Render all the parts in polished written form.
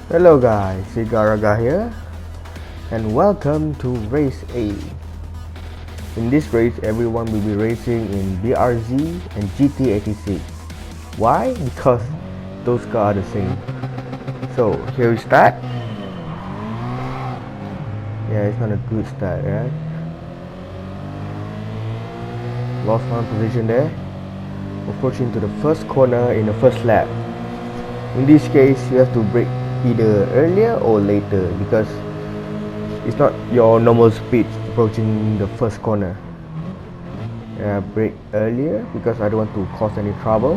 Hello guys, Siga here and welcome to Race A. In this race, everyone will be racing in BRZ and GT86. Why? Because those cars are the same. So here we start. Yeah, it's not a good start, right? Lost one position there. Approaching to the first corner in the first lap. In this case, you have to brake either earlier or later because it's not your normal speed approaching the first corner. Brake earlier because I don't want to cause any trouble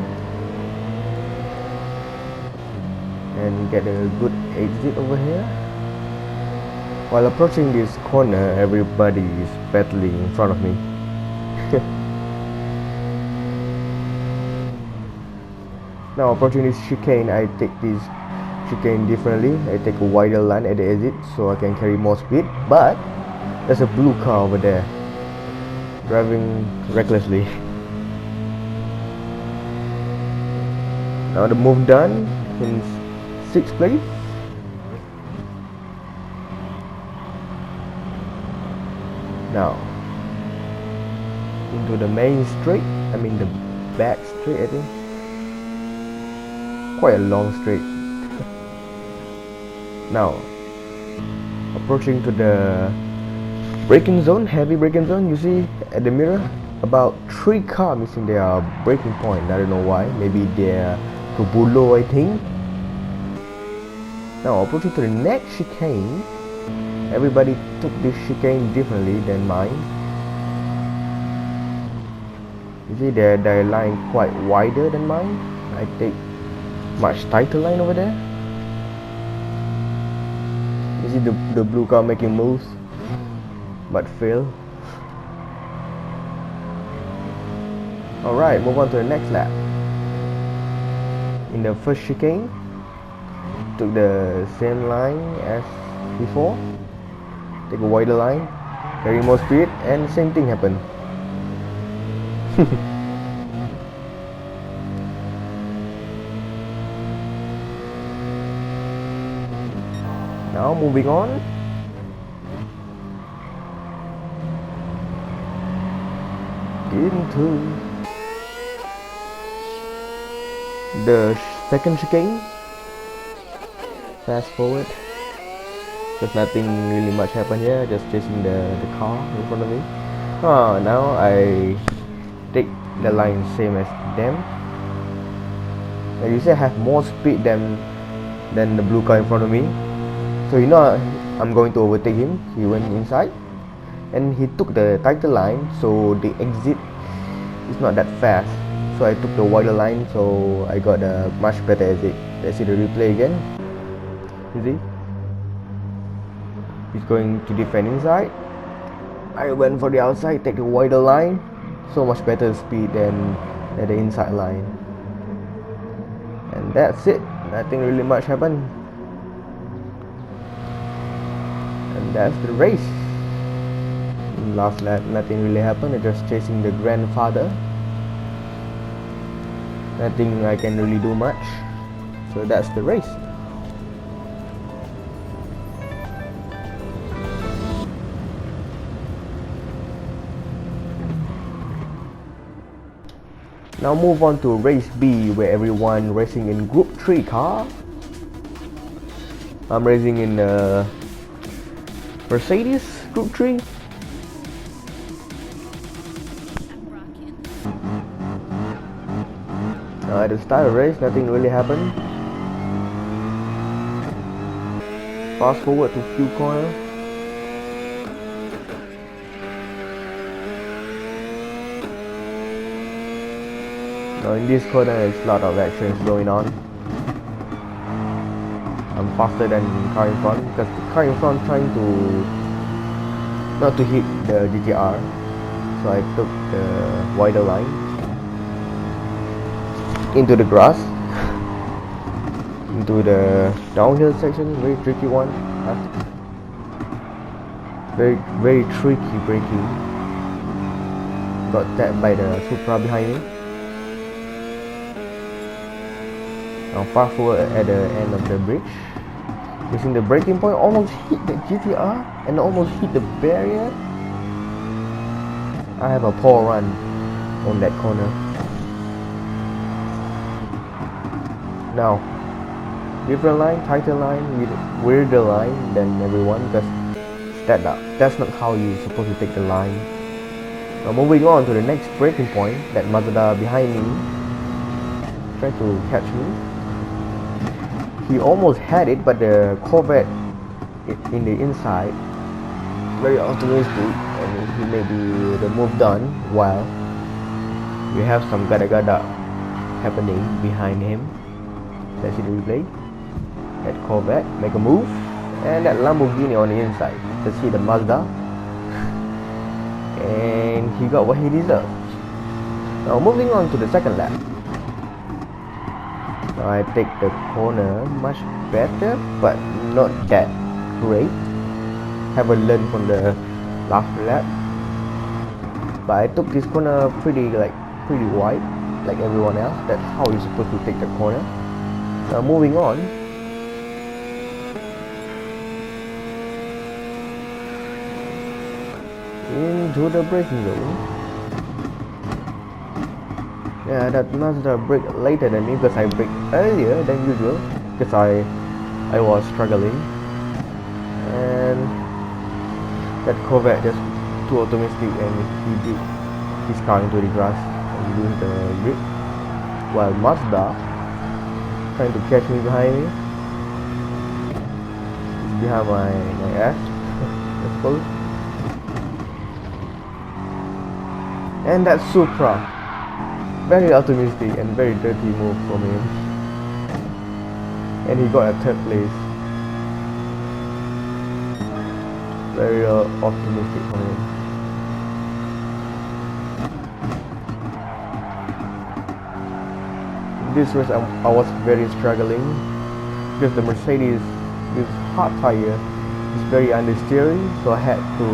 and get a good exit over here. While approaching this corner, everybody is battling in front of me. Now approaching this chicane, I take this chicane differently. I take a wider line at the exit so I can carry more speed. But there's a blue car over there driving recklessly. Now the move done in 6th place. Now into the main straight, the back straight, I think. Quite a long straight. Now approaching to the braking zone, heavy braking zone. You see at the mirror about 3 cars missing their braking point. I don't know why. Maybe they're too below, I think. Now approaching to the next chicane. Everybody took this chicane differently than mine. You see their line quite wider than mine. I take much tighter line over there. You see the blue car making moves but fail. Alright, move on to the next lap. In the first chicane, took the same line as before. Take a wider line, carry more speed, and same thing happened. Now moving on. Into the second chicane. Fast forward. There's nothing really much happened here, just chasing the car in front of me. Now I take the line same as them. And you say I have more speed than the blue car in front of me. So you know I'm going to overtake him. He went inside and he took the tighter line, so the exit is not that fast. So I took the wider line, so I got a much better exit. Let's see the replay again. You see? He's going to defend inside. I went for the outside, take the wider line. So much better speed than the inside line. And that's it. Nothing really much happened. And that's the race. In last lap, nothing really happened. I'm just chasing the grandfather. Nothing I can really do much. So that's the race. Now move on to race B, where everyone racing in group 3 car. I'm racing in Mercedes group 3. At the start of the race, nothing really happened. Fast forward to few corners. Now in this corner, there's a lot of actions going on. I'm faster than the car in front because the car in front trying to not to hit the GTR, so I took the wider line into the grass, into the downhill section. Very tricky one. Very tricky braking. Got tapped by the Supra behind me. Now fast forward at the end of the bridge. Using the braking point, almost hit the GTR and almost hit the barrier. I have a poor run on that corner. Now, different line, tighter line, with weirder line than everyone, because that's not how you're supposed to take the line. Now moving on to the next braking point, that Mazda behind me tried to catch me. He almost had it, but the Corvette in the inside, very optimistic, and he made the move done while we have some gada-gada happening behind him. Let's see the replay. That Corvette make a move, and that Lamborghini on the inside. Let's see the Mazda, and he got what he deserved. Now moving on to the second lap. Now I take the corner much better, but not that great. Haven't learned from the last lap, but I took this corner pretty wide, like everyone else. That's how you're supposed to take the corner. Now moving on. Into the braking zone. Yeah, that Mazda brake later than me because I braked earlier than usual because I was struggling, and that Corvette just too optimistic and he did his car into the grass and lose the grip, while Mazda trying to catch me behind me. He's behind my ass, I suppose. And that Supra, very optimistic and very dirty move from him, and he got a third place. Very optimistic from him. This race I was very struggling because the Mercedes with hard tire is very understeering, so I had to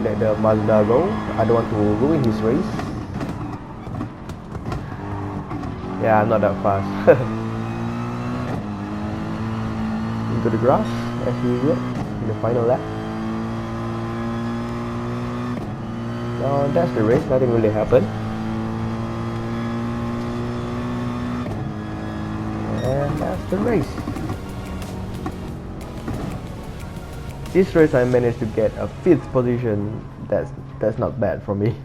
let the Mazda go. I don't want to ruin his race. Yeah, I'm not that fast. Into the grass as usual in the final lap. Now that's the race, nothing really happened. And that's the race. This race I managed to get a 5th position. That's not bad for me.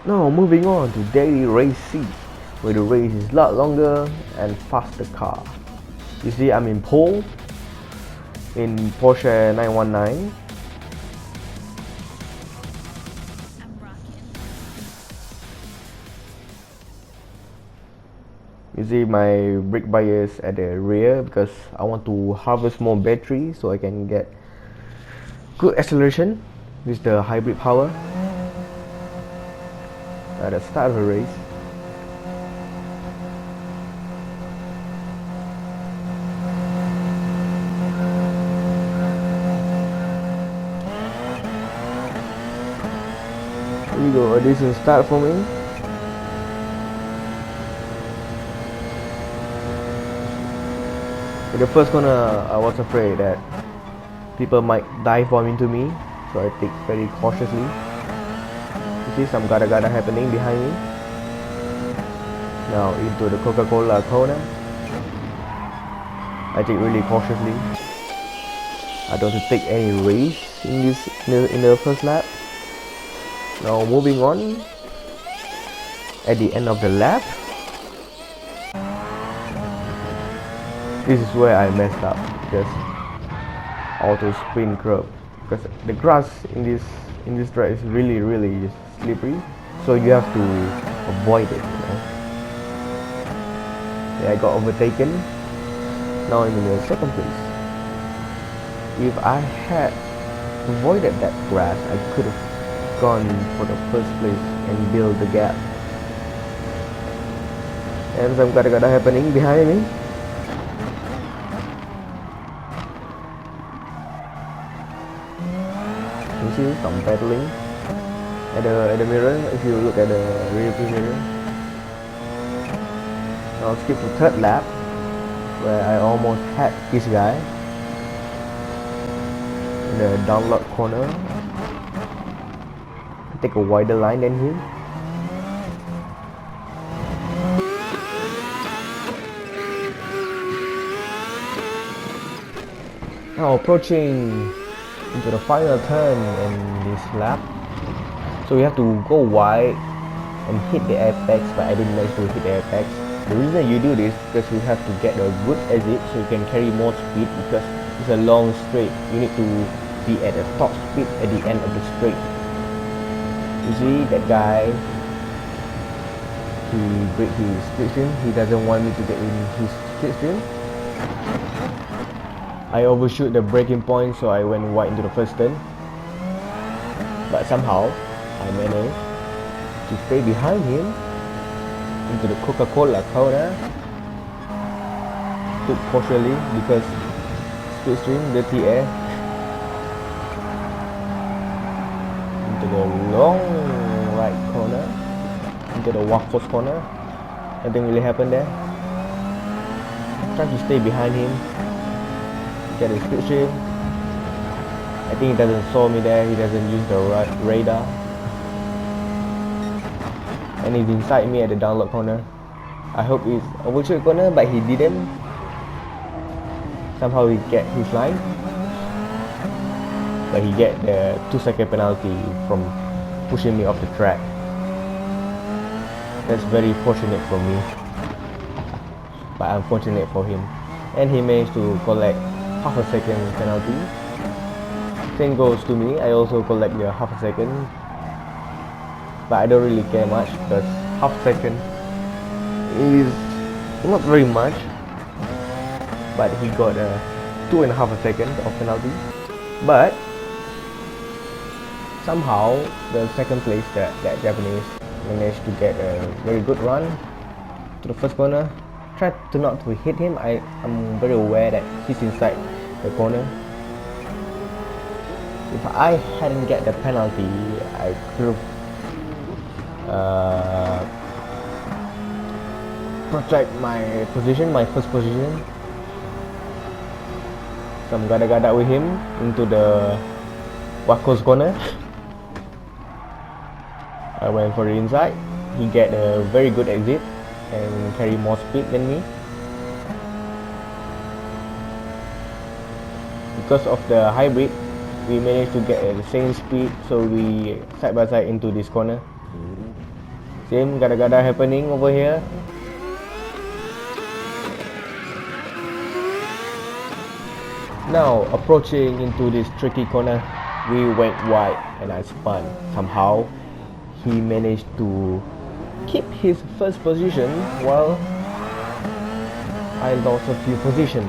Now moving on to daily race C, where the race is a lot longer and faster car. You see I'm in pole in Porsche 919. You see my brake bias at the rear because I want to harvest more battery so I can get good acceleration with the hybrid power at the start of the race. Here we go, a decent start for me. In the first corner, I was afraid that people might dive bomb into me, so I take very cautiously. You see some gada-gada happening behind me. Now into the Coca-Cola corner, I take really cautiously. I don't want to take any risk in the first lap. Now moving on, at the end of the lap, this is where I messed up, just auto sprint curve, because the grass in this track is really slippery, so you have to avoid it, you know. Yeah, I got overtaken. Now I'm in the second place. If I had avoided that grass, I could have gone for the first place and build the gap. And some gada-gada happening behind me. You see some pedaling at the mirror. If you look at the rear view mirror. Now skip to third lap. where I almost had this guy in the download corner. Take a wider line than him. Now approaching into the final turn in this lap. So we have to go wide and hit the apex, but I didn't manage to hit the apex. The reason you do this because you have to get a good exit so you can carry more speed, because it's a long straight. You need to be at the top speed at the end of the straight. You see that guy, he break his slipstream. He doesn't want me to get in his slipstream. I overshoot the braking point, so I went wide into the first turn. But somehow I managed to stay behind him into the Coca-Cola corner. Took partially because slipstream, dirty air. Into the long right corner, into the Waffles corner. Nothing really happened there. Try to stay behind him, get his slipstream. I think he doesn't saw me there. He doesn't use the radar, and he's inside me at the download corner. I hope he's overshoot corner, but he didn't. Somehow he get his line, but he get the 2-second penalty from pushing me off the track. That's very fortunate for me, but unfortunate for him. And he managed to collect half a second penalty. Same goes to me. I also collect the half a second, but I don't really care much because half a second is not very much. But he got a 2.5 seconds of penalty. But somehow the second place, that Japanese, managed to get a very good run to the first corner. Tried to not to hit him. I'm very aware that he's inside the corner. If I hadn't get the penalty, I could have protect my position, my first position. Some gada-gada with him into the Waco's corner. I went for the inside. He get a very good exit and carry more speed than me. Because of the hybrid, we managed to get the same speed, so we side by side into this corner. Same gada-gada happening over here. Now approaching into this tricky corner, we went wide and I spun. Somehow he managed to keep his first position while I lost a few positions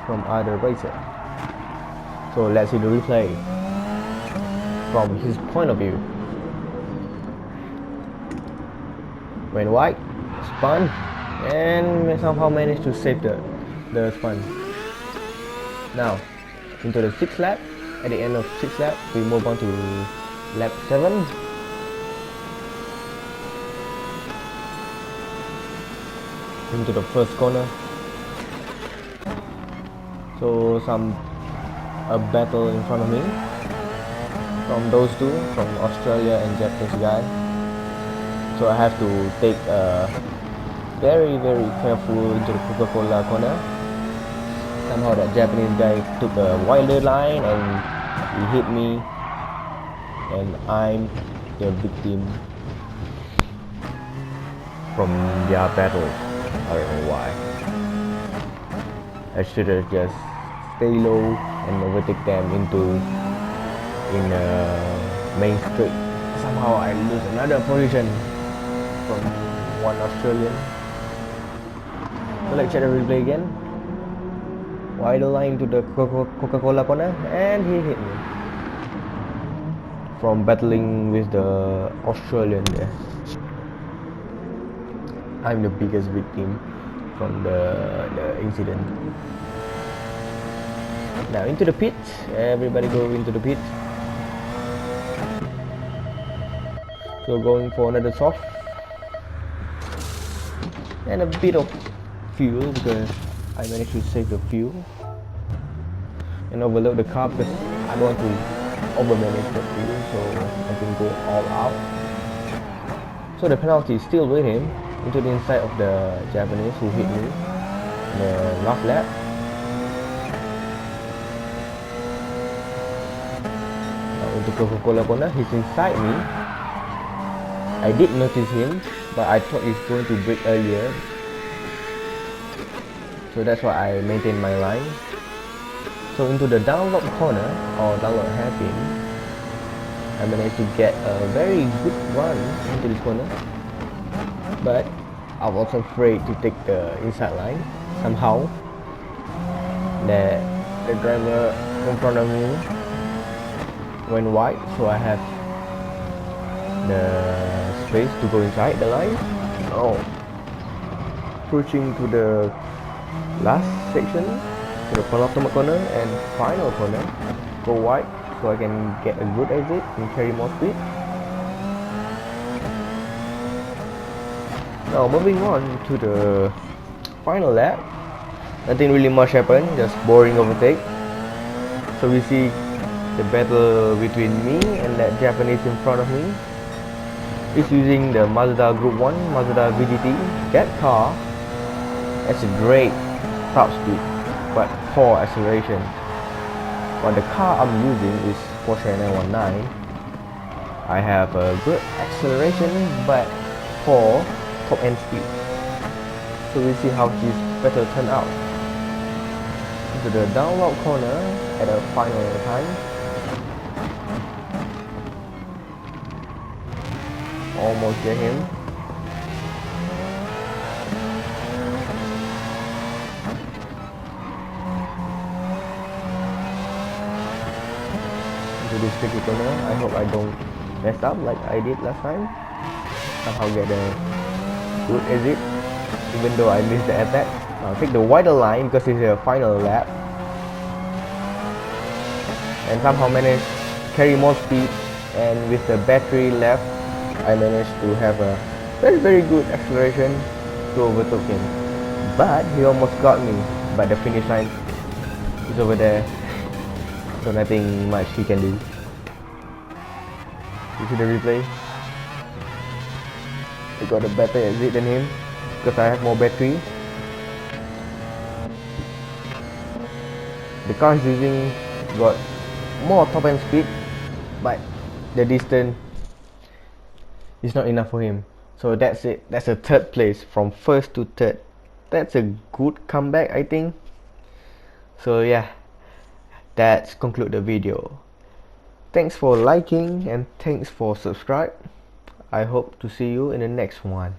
from other racers. So let's see the replay from his point of view. Went wide, spun, and somehow managed to save the spun. Now into the 6th lap. At the end of 6th lap, we move on to lap 7. Into the first corner. So a battle in front of me from those two, from Australia and Japanese guy. So I have to take a very careful into the Coca-Cola corner. Somehow that Japanese guy took a wider line and he hit me, and I'm the victim from their battle. I don't know why. I should have just stay low and overtake them in main straight. Somehow I lose another position from one Australian. So let's check the replay again. Wider line to the Coca-Cola corner, and he hit me from battling with the Australian there. I'm the biggest victim from the incident. Now into the pit. Everybody go into the pit. So going for another soft and a bit of fuel because I managed to save the fuel and overload the car because I don't want to overmanage the fuel, so I can go all out. So the penalty is still with him into the inside of the Japanese who hit me in the last lap. Now into Coca-Cola corner, he's inside me. I did notice him, but I thought he's going to brake earlier, so that's why I maintained my line. So into the download corner or download hairpin, I managed to get a very good run into this corner, but I was afraid to take the inside line. Somehow the driver in front of me went wide, so I have the space to go inside the line. Oh, approaching to the last section, to the penultimate corner and final corner, go wide so I can get a good exit and carry more speed. Now moving on to the final lap, nothing really much happened, just boring overtake. So we see the battle between me and that Japanese in front of me. He's using the Mazda Group 1 Mazda VGT. That car has a great top speed but poor acceleration, while the car I'm using is Porsche 919. I have a good acceleration but poor top end speed. So we'll see how this battle turn out. Into the download corner at the final time. Almost get him. Into this tricky corner. I hope I don't mess up like I did last time. Somehow get a good exit, even though I missed the attack. I'll take the wider line because it's a final lap, and somehow managed to carry more speed, and with the battery left I managed to have a very good acceleration to overtake him. But he almost got me, but the finish line is over there, so nothing much he can do. You see the replay? I got a better exit than him because I have more battery. The car he's using got more top end speed, but the distance is not enough for him. So that's it. That's a third place from first to third. That's a good comeback, I think. So yeah, that's conclude the video. Thanks for liking and thanks for subscribe. I hope to see you in the next one.